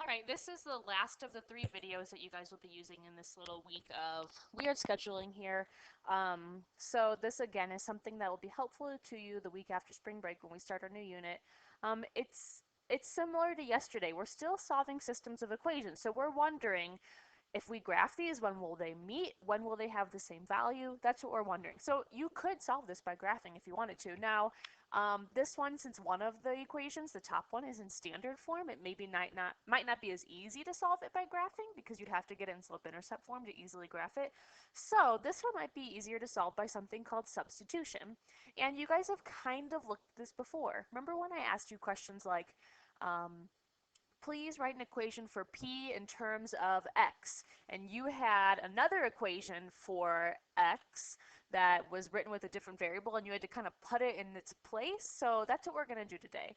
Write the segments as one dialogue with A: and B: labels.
A: All right, this is the last of the 3 videos that you guys will be using in this little week of weird scheduling here. So this again is something that will be helpful to you the week after spring break when we start our new unit. It's similar to yesterday. We're still solving systems of equations. So we're wondering, if we graph these, when will they meet? When will they have the same value? That's what we're wondering. So you could solve this by graphing if you wanted to. Now, this one, since one of the equations, the top one, is in standard form, it maybe might not be as easy to solve it by graphing because you'd have to get it in slope-intercept form to easily graph it. So this one might be easier to solve by something called substitution. And you guys have kind of looked at this before. Remember when I asked you questions like, um, please write an equation for p in terms of x. And you had another equation for x that was written with a different variable and you had to kind of put it in its place. So that's what we're going to do today.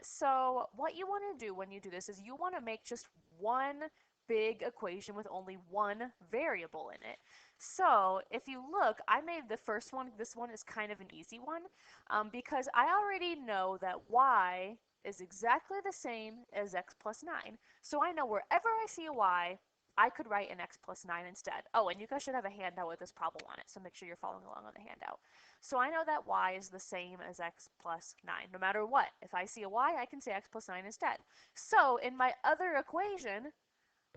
A: So what you want to do when you do this is you want to make just one big equation with only one variable in it. So if you look, I made the first one. This one is kind of an easy one because I already know that y is exactly the same as x plus 9. So I know wherever I see a y, I could write an x plus 9 instead. Oh, and you guys should have a handout with this problem on it, so make sure you're following along on the handout. So I know that y is the same as x plus 9, no matter what. If I see a y, I can say x plus 9 instead. So in my other equation,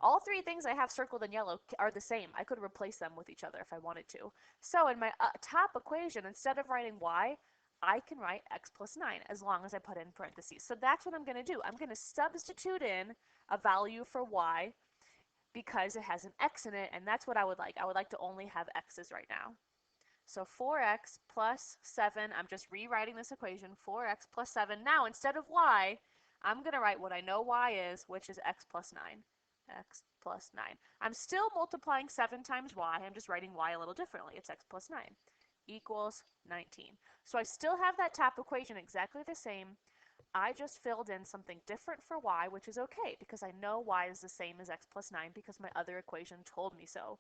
A: all 3 things I have circled in yellow are the same. I could replace them with each other if I wanted to. So in my top equation, instead of writing y, I can write x plus 9 as long as I put in parentheses. So that's what I'm going to do. I'm going to substitute in a value for y because it has an x in it, and that's what I would like. I would like to only have x's right now. So 4x plus 7, I'm just rewriting this equation, 4x plus 7. Now, instead of y, I'm going to write what I know y is, which is x plus 9. X plus 9. I'm still multiplying 7 times y. I'm just writing y a little differently. It's x plus 9 equals 19. So I still have that top equation exactly the same. I just filled in something different for y, which is okay because I know y is the same as x plus 9 because my other equation told me so.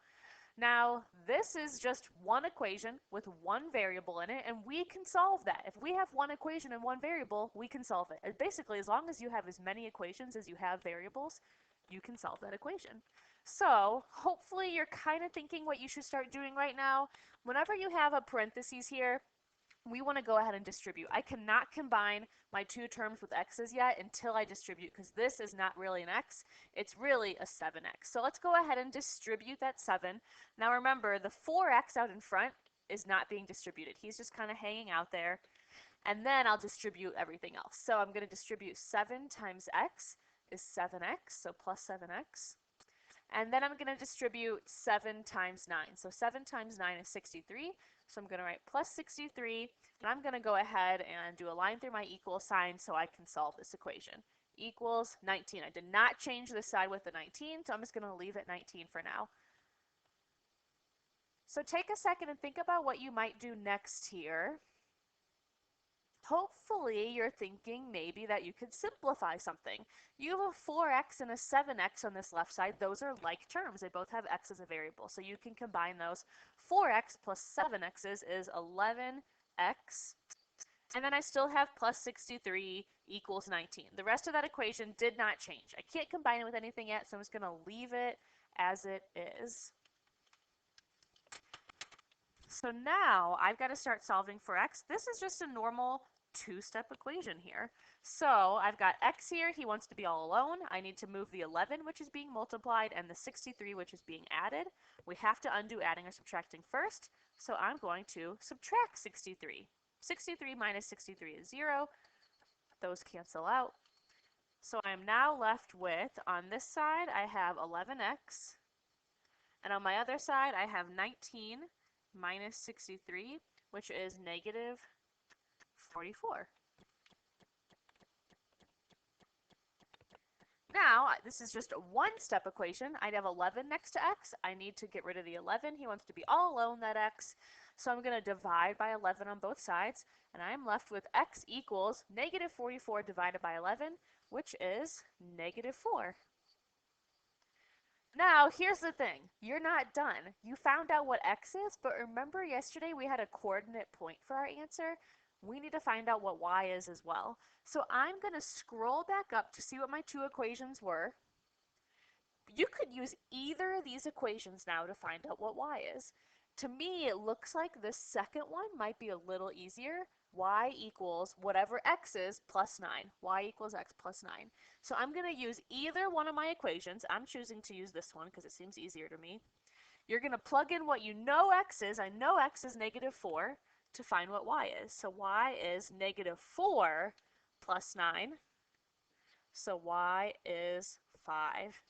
A: Now, this is just one equation with one variable in it, and we can solve that. If we have one equation and one variable, we can solve it. And basically, as long as you have as many equations as you have variables, you can solve that equation. So, hopefully you're kind of thinking what you should start doing right now. Whenever you have a parentheses here, we want to go ahead and distribute. I cannot combine my 2 terms with x's yet until I distribute because this is not really an x, it's really a 7x. So let's go ahead and distribute that 7. Now remember, the 4x out in front is not being distributed. He's just kind of hanging out there. And then I'll distribute everything else. So I'm going to distribute 7 times x is 7x, so plus 7x. And then I'm going to distribute 7 times 9. So 7 times 9 is 63. So I'm going to write plus 63. And I'm going to go ahead and do a line through my equal sign so I can solve this equation. Equals 19. I did not change this side with the 19, so I'm just going to leave it 19 for now. So take a second and think about what you might do next here. Hopefully you're thinking maybe that you could simplify something. You have a 4x and a 7x on this left side. Those are like terms. They both have x as a variable. So you can combine those. 4x plus 7x's is 11x. And then I still have plus 63 equals 19. The rest of that equation did not change. I can't combine it with anything yet, so I'm just going to leave it as it is. So now I've got to start solving for x. This is just a normal 2-step equation here. So I've got x here. He wants to be all alone. I need to move the 11, which is being multiplied, and the 63, which is being added. We have to undo adding or subtracting first. So I'm going to subtract 63. 63 minus 63 is 0. Those cancel out. So I'm now left with, on this side, I have 11x. And on my other side, I have 19 minus 63, which is negative 44. Now, this is just a 1-step equation. I'd have 11 next to x. I need to get rid of the 11. He wants to be all alone, that x. So I'm going to divide by 11 on both sides, and I'm left with x equals negative 44 divided by 11, which is negative 4. Now, here's the thing. You're not done. You found out what x is, but remember yesterday we had a coordinate point for our answer? We need to find out what y is as well. So I'm going to scroll back up to see what my 2 equations were. You could use either of these equations now to find out what y is. To me, it looks like this second one might be a little easier. Y equals whatever x is plus 9. Y equals x plus 9. So I'm going to use either one of my equations. I'm choosing to use this one because it seems easier to me. You're going to plug in what you know x is. I know x is negative 4 to find what y is. So y is negative 4 plus 9. So y is 5.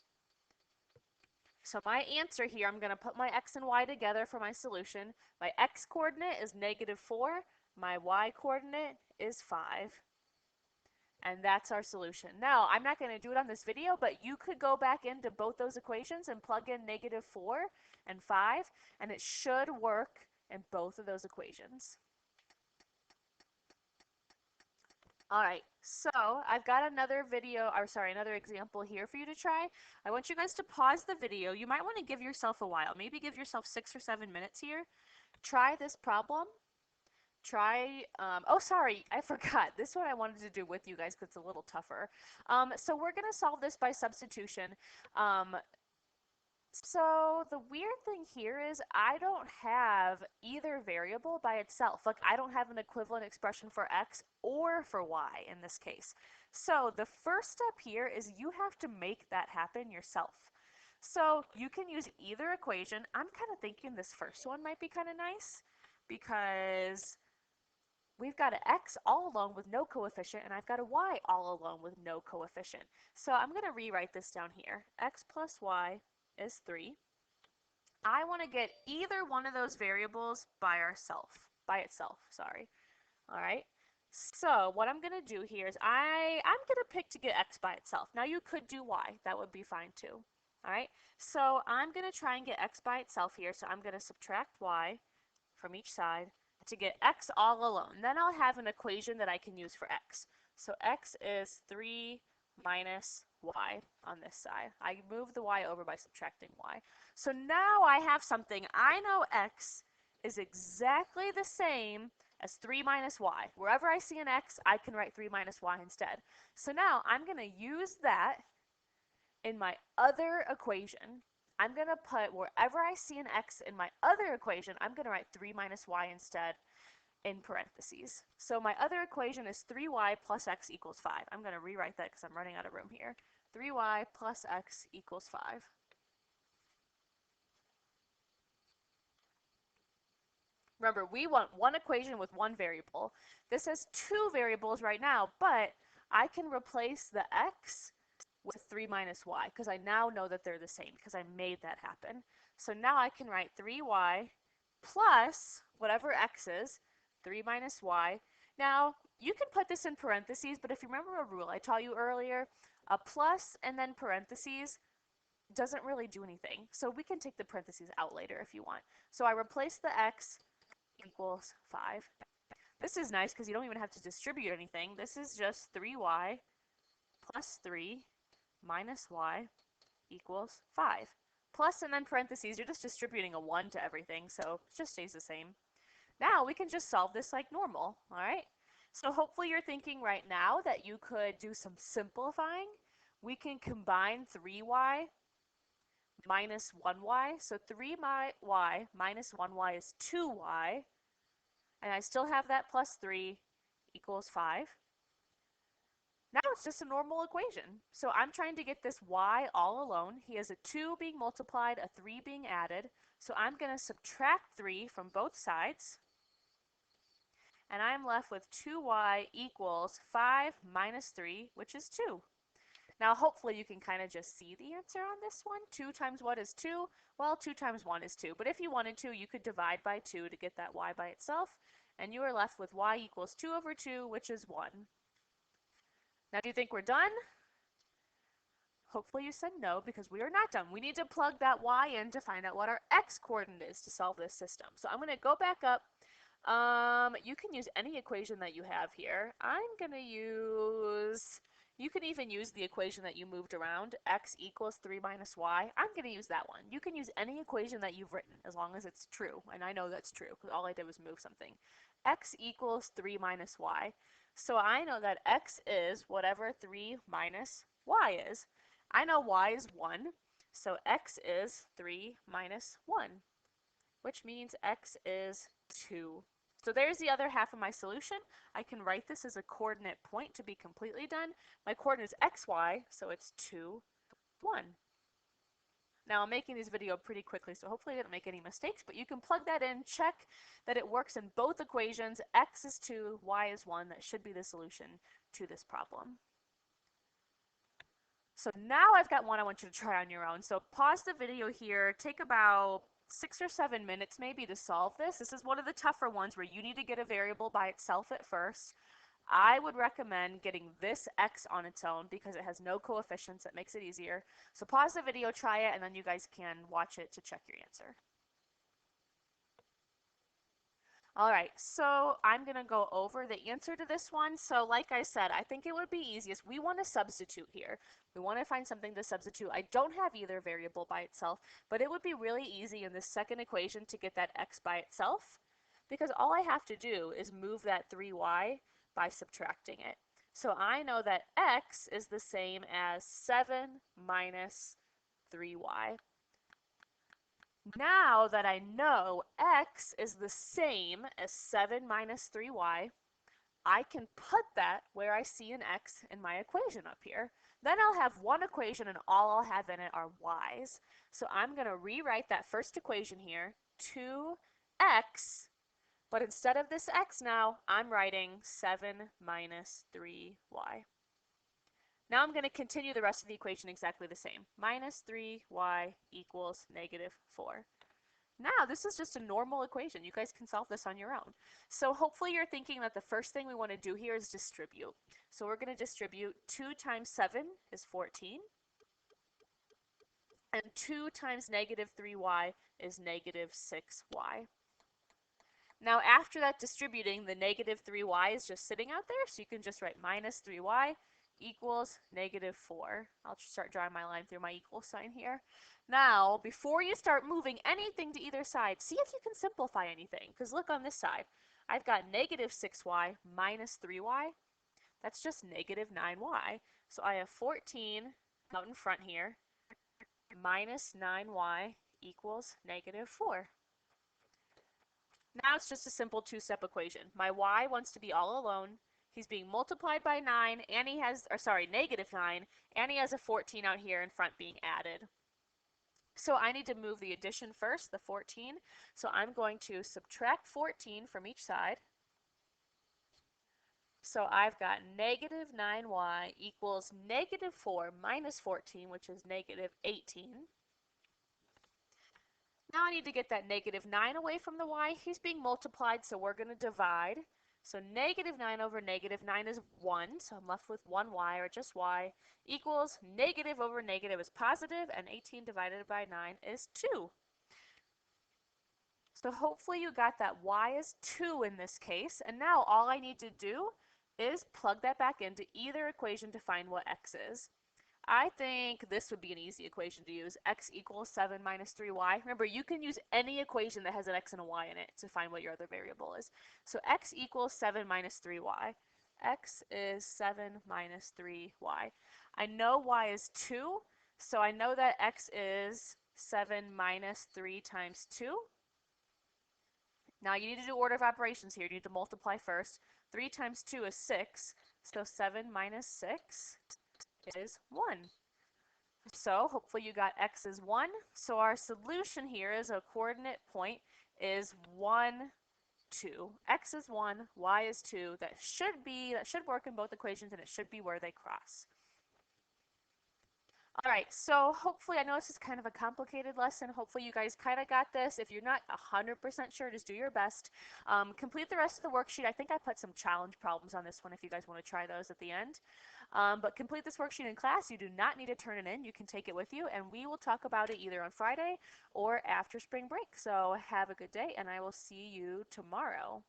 A: So my answer here, I'm going to put my x and y together for my solution. My x coordinate is negative 4. My y coordinate is 5. And that's our solution. Now, I'm not going to do it on this video, but you could go back into both those equations and plug in negative 4 and 5, and it should work in both of those equations. All right, so I've got another another example here for you to try. I want you guys to pause the video. You might want to give yourself a while. Maybe give yourself 6 or 7 minutes here. Try this problem. Oh, sorry, I forgot. This one I wanted to do with you guys because it's a little tougher. So we're going to solve this by substitution. So the weird thing here is I don't have either variable by itself. Like I don't have an equivalent expression for x or for y in this case. So the first step here is you have to make that happen yourself. So you can use either equation. I'm kind of thinking this first one might be kind of nice because we've got an x all alone with no coefficient, and I've got a y all alone with no coefficient. So I'm going to rewrite this down here. X plus y is 3. I want to get either one of those variables by itself, sorry. All right. So what I'm going to do here is I'm going to pick to get x by itself. Now you could do y. That would be fine too. All right. So I'm going to try and get x by itself here. So I'm going to subtract y from each side to get x all alone. Then I'll have an equation that I can use for x. So x is 3 minus y on this side. I move the y over by subtracting y. So now I have something. I know x is exactly the same as 3 minus y. Wherever I see an x, I can write 3 minus y instead. So now I'm going to use that in my other equation. I'm going to put wherever I see an x in my other equation, I'm going to write 3 minus y instead in parentheses. So my other equation is 3y plus x equals 5. I'm going to rewrite that because I'm running out of room here. 3y plus x equals 5. Remember, we want one equation with one variable. This has two variables right now, but I can replace the x with 3 minus y because I now know that they're the same because I made that happen. So now I can write 3y plus whatever x is, 3 minus y. Now, you can put this in parentheses, but if you remember a rule I taught you earlier, a plus and then parentheses doesn't really do anything. So we can take the parentheses out later if you want. So I replace the x equals 5. This is nice because you don't even have to distribute anything. This is just 3y plus 3 minus y equals 5. Plus and then parentheses, you're just distributing a 1 to everything, so it just stays the same. Now we can just solve this like normal, all right? So hopefully you're thinking right now that you could do some simplifying. We can combine 3y minus 1y. So 3y minus 1y is 2y. And I still have that plus 3 equals 5. Now it's just a normal equation. So I'm trying to get this y all alone. He has a 2 being multiplied, a 3 being added. So I'm going to subtract 3 from both sides. And I'm left with 2y equals 5 minus 3, which is 2. Now hopefully you can kind of just see the answer on this one. 2 times what is 2? Well, 2 times 1 is 2. But if you wanted to, you could divide by 2 to get that y by itself. And you are left with y equals 2 over 2, which is 1. Now do you think we're done? Hopefully you said no, because we are not done. We need to plug that y in to find out what our x coordinate is to solve this system. So I'm going to go back up. You can use any equation that you have here. You can even use the equation that you moved around, x equals 3 minus y. I'm going to use that one. You can use any equation that you've written, as long as it's true. And I know that's true, because all I did was move something. X equals 3 minus y. So I know that x is whatever 3 minus y is. I know y is 1. So x is 3 minus 1, which means x is 2. So there's the other half of my solution. I can write this as a coordinate point to be completely done. My coordinate is xy, so it's 2, 1. Now I'm making this video pretty quickly, so hopefully I didn't make any mistakes, but you can plug that in, check that it works in both equations. X is 2, y is 1. That should be the solution to this problem. So now I've got one I want you to try on your own. So pause the video here, take about 6 or 7 minutes maybe to solve this. This is one of the tougher ones where you need to get a variable by itself at first. I would recommend getting this x on its own because it has no coefficients. That makes it easier. So pause the video, try it, and then you guys can watch it to check your answer. All right, so I'm going to go over the answer to this one. So like I said, I think it would be easiest. We want to substitute here. We want to find something to substitute. I don't have either variable by itself, but it would be really easy in this second equation to get that x by itself because all I have to do is move that 3y by subtracting it. So I know that x is the same as 7 minus 3y. Now that I know x is the same as 7 minus 3y, I can put that where I see an x in my equation up here. Then I'll have one equation and all I'll have in it are y's. So I'm going to rewrite that first equation here, 2x, but instead of this x now, I'm writing 7 minus 3y. Now I'm going to continue the rest of the equation exactly the same. Minus 3y equals negative 4. Now, this is just a normal equation. You guys can solve this on your own. So hopefully you're thinking that the first thing we want to do here is distribute. So we're going to distribute 2 times 7 is 14. And 2 times negative 3y is negative 6y. Now after that distributing, the negative 3y is just sitting out there, so you can just write minus 3y equals negative 4. I'll just start drawing my line through my equal sign here. Now, before you start moving anything to either side, see if you can simplify anything, because look on this side. I've got negative 6y minus 3y. That's just negative 9y. So I have 14 out in front here minus 9y equals negative 4. Now it's just a simple two-step equation. My y wants to be all alone. He's being multiplied by 9, and he has, or sorry, negative 9, and he has a 14 out here in front being added. So I need to move the addition first, the 14. So I'm going to subtract 14 from each side. So I've got negative 9y equals negative 4 minus 14, which is negative 18. Now I need to get that negative 9 away from the y. He's being multiplied, so we're going to divide. So negative 9 over negative 9 is 1, so I'm left with 1y, or just y, equals negative over negative is positive, and 18 divided by 9 is 2. So hopefully you got that y is 2 in this case, and now all I need to do is plug that back into either equation to find what x is. I think this would be an easy equation to use. X equals 7 minus 3y. Remember, you can use any equation that has an x and a y in it to find what your other variable is. So x equals 7 minus 3y. X is 7 minus 3y. I know y is 2, so I know that x is 7 minus 3 times 2. Now you need to do order of operations here. You need to multiply first. 3 times 2 is 6, so 7 minus 6 is 1. So hopefully you got x is 1. So our solution here is a coordinate point is 1, 2. X is 1, y is 2. That should work in both equations, and it should be where they cross. All right, so hopefully, I know this is kind of a complicated lesson. Hopefully you guys kind of got this. If you're not 100% sure, just do your best. Complete the rest of the worksheet. I think I put some challenge problems on this one if you guys want to try those at the end. But complete this worksheet in class. You do not need to turn it in. You can take it with you, and we will talk about it either on Friday or after spring break. So have a good day, and I will see you tomorrow.